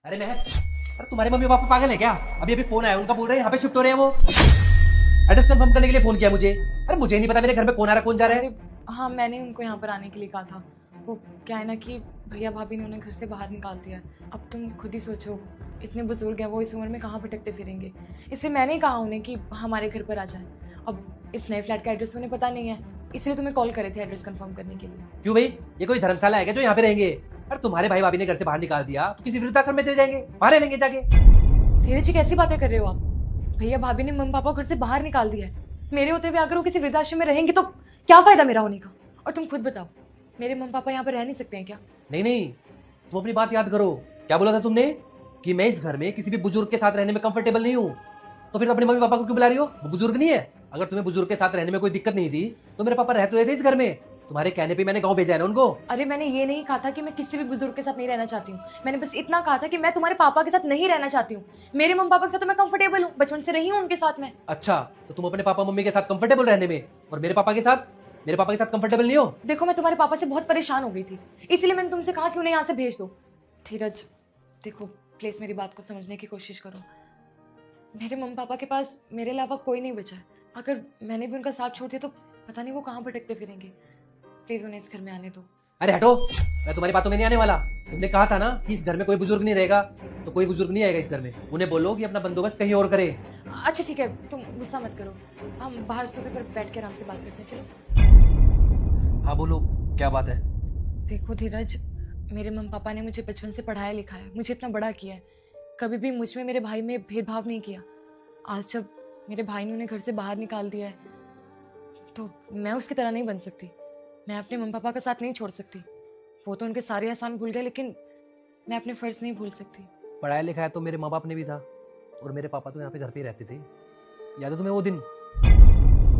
अरे महक, अरे तुम्हारे मम्मी पापा पागल है क्या? अभी अभी फोन आया उनका, बोल रहे हैं यहाँ पे शिफ्ट हो रहे हैं वो। एड्रेस कंफर्म करने के लिए फोन किया मुझे। अरे मुझे नहीं पता मेरे घर में कौन आ रहा है कौन जा रहा है। अरे हाँ, मैंने उनको यहाँ पर आने के लिए कहा था। वो क्या है ना कि भैया भाभी ने उन्हें घर से बाहर निकाल दिया है। अब तुम खुद ही सोचो, इतने बुजुर्ग हैं वो, इस उम्र में कहाँ भटकते फिरेंगे। इसलिए मैंने ही कहा उन्हें कि हमारे घर पर आ जाए। अब इस नए फ्लैट का एड्रेस उन्हें पता नहीं है, इसलिए तुम्हें कॉल करे थे एड्रेस कंफर्म करने के लिए। क्यों भाई, ये कोई धर्मशाला है क्या जो यहाँ पे रहेंगे? अरे तुम्हारे भाई भाभी ने घर से बाहर निकाल दिया तो किसी वृद्धाश्रम में चले जाएंगे, वहां रह लेंगे जाके। धीरज जी, कैसी बातें कर रहे हो आप? भैया भाभी ने मम्मी पापा को घर से बाहर निकाल दिया है। मेरे होते हुए अगर वो किसी वृद्धाश्रम में रहेंगे तो क्या फायदा मेरा होने का? और तुम खुद बताओ, मेरे मम्मी पापा यहाँ पर रह नहीं सकते हैं क्या? नहीं नहीं, तुम अपनी बात याद करो। क्या बोला था तुमने कि मैं इस घर में किसी भी बुजुर्ग के साथ रहने में कंफर्टेबल नहीं हूँ? तो फिर तो अपने मम्मी पापा को क्यों बुला रही हो? वो बुजुर्ग नहीं है? अगर तुम्हें बुजुर्ग के साथ रहने में कोई दिक्कत नहीं थी तो मेरे पापा रह तो रहे थे इस घर में। तुम्हारे कहने पे मैंने गाँव भेजा है ना उनको। अरे मैंने ये नहीं कहा था कि मैं किसी भी बुजुर्ग के साथ नहीं रहना चाहती हूँ। मैंने बस इतना कहा था कि मैं तुम्हारे पापा के साथ नहीं रहना चाहती हूँ। मेरे मम्मी पापा के साथ तो मैं कंफर्टेबल हूँ, बचपन से रही हूँ उनके साथ में। अच्छा, तो तुम अपने पापा मम्मी के साथ कंफर्टेबल रहने में, और मेरे पापा के साथ कंफर्टेबल नहीं हो? देखो, मैं तुम्हारे पापा से बहुत परेशान हो गई थी, इसलिए मैंने तुमसे कहा कि उन्हें यहाँ से भेज दो। धीरज देखो, प्लीज मेरी बात को समझने की कोशिश करो। मेरे मम्मी पापा के पास मेरे अलावा कोई नहीं बचा है। अगर मैंने भी उनका साथ छोड़ दिया तो पता नहीं वो कहाँ भटकते फिरेंगे। प्लीज उन्हें इस घर में आने दो। अरे हटो, मैं तुम्हारी बातों में नहीं आने वाला। तुमने कहा था ना कि इस घर में कोई बुजुर्ग नहीं रहेगा, तो कोई बुजुर्ग नहीं आएगा इस घर में। उन्हें बोलो कि अपना बंदोबस्त कहीं और करे। अच्छा ठीक है, तुम गुस्सा मत करो, हम बाहर सोफे पर बैठ के आराम से बात करते हैं। चलो। हाँ बोलो, क्या बात है? देखो धीरज, मेरे मम्मी पापा ने मुझे बचपन से पढ़ाया लिखाया है, मुझे इतना बड़ा किया है। कभी भी मुझ में, मेरे भाई में भेदभाव नहीं किया। आज जब मेरे भाई ने उन्हें घर से बाहर निकाल दिया है तो मैं उसकी तरह नहीं बन सकती। मैं अपने मम्मी पापा का साथ नहीं छोड़ सकती। वो तो उनके सारे एहसान भूल गए, लेकिन मैं अपने फर्ज नहीं भूल सकती। पढ़ाया लिखाया तो मेरे माँ बाप ने भी था, और मेरे पापा तो यहाँ पे घर पे ही रहते थे। याद है तुम्हें वो दिन?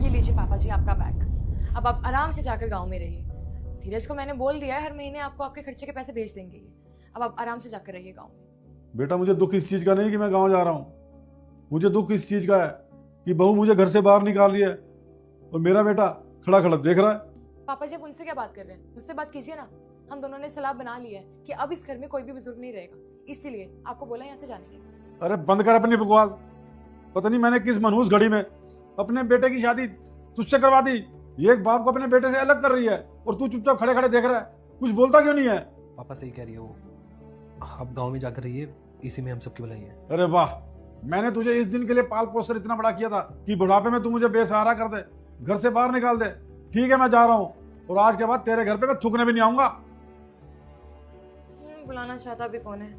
ये लीजिए पापा जी आपका बैग। अब आप आराम से जाकर गाँव में रहिए। धीरज को मैंने बोल दिया है, हर महीने आपको आपके खर्चे के पैसे भेज देंगे ये। अब आप आराम से जाकर रहिए गाँव में। बेटा, मुझे दुख इस चीज का नहीं कि मैं गांव जा रहा हूँ। मुझे दुख इस चीज का है कि बहू मुझे घर से बाहर निकाल रही है और मेरा बेटा खड़ा खड़ा देख रहा है। पापा जी आप उनसे क्या बात कर रहे हैं? मुझसे बात कीजिए ना। हम दोनों ने सलाह बना ली है कि अब इस घर में कोई भी बुजुर्ग नहीं रहेगा, इसीलिए आपको बोला यहाँ से जाने के लिए। अरे बंद कर अपनी बकवास। पता नहीं मैंने किस मनहूस घड़ी में अपने बेटे की शादी तुझसे करवा दी। ये एक बाप को अपने बेटे से अलग कर रही है और तू चुपचाप खड़े खड़े देख रहा है, कुछ बोलता क्यों नहीं है? पापा सही कह रही है वो। आप गाँव में जाकर रहिए, इसी में हम सबकी भलाई है। अरे वाह, मैंने तुझे इस दिन के लिए पाल पोस कर इतना बड़ा किया था कि बुढ़ापे में तू मुझे बेसहारा कर दे, घर से बाहर निकाल दे। ठीक है, मैं जा रहा हूँ और आज के बाद तेरे घर पे मैं थूकने भी नहीं आऊंगा। बुलाना चाहता भी कौन है?